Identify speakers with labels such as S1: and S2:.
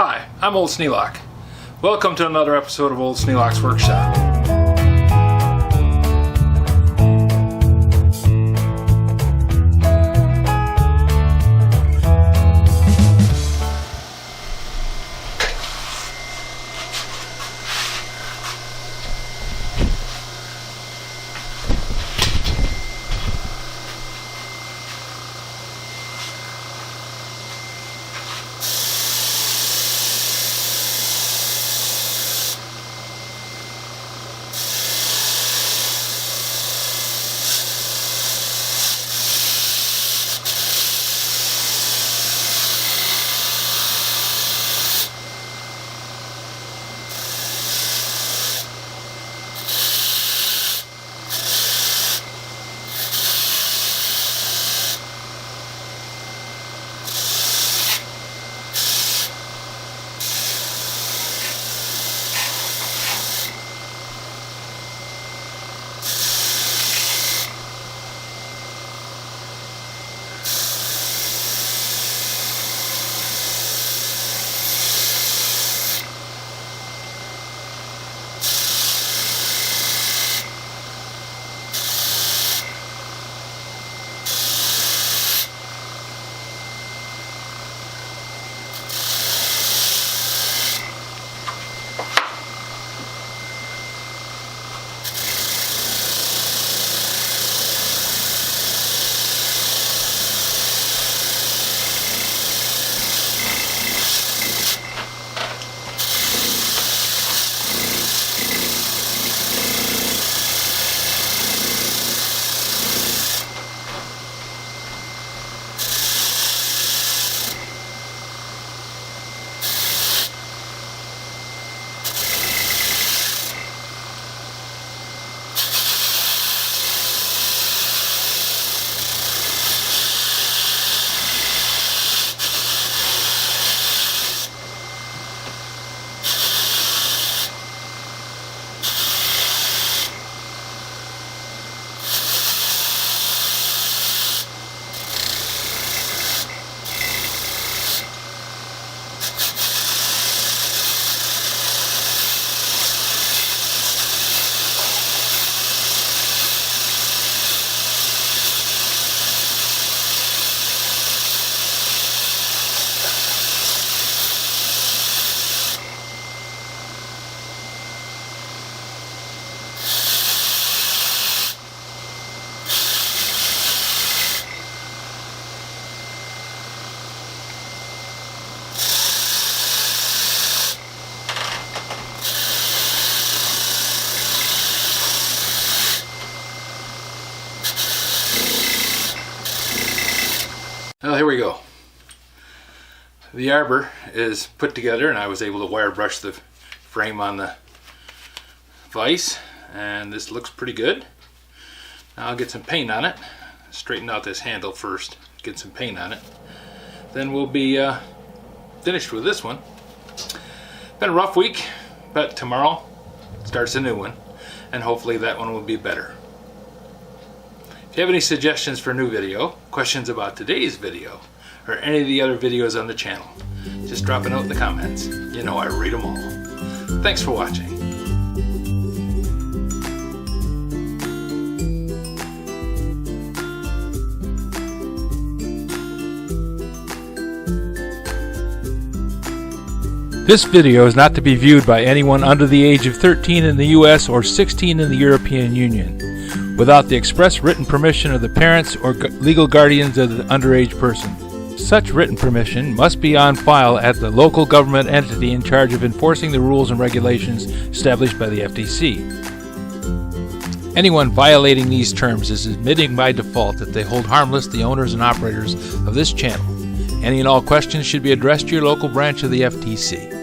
S1: Hi, I'm Old Sneelock. Welcome to another episode of Old Sneelock's Workshop. Well, here we go. The arbor is put together and I was able to wire brush the frame on the vise, and this looks pretty good. Now I'll get some paint on it. Straighten out this handle first, get some paint on it. Then we'll be finished with this one. Been a rough week, but tomorrow starts a new one, and hopefully that one will be better. If you have any suggestions for a new video, questions about today's video, or any of the other videos on the channel, just drop a note in the comments. You know I read them all. Thanks for watching. This video is not to be viewed by anyone under the age of 13 in the US or 16 in the European Union, without the express written permission of the parents or legal guardians of the underage person. Such written permission must be on file at the local government entity in charge of enforcing the rules and regulations established by the FTC. Anyone violating these terms is admitting by default that they hold harmless the owners and operators of this channel. Any and all questions should be addressed to your local branch of the FTC.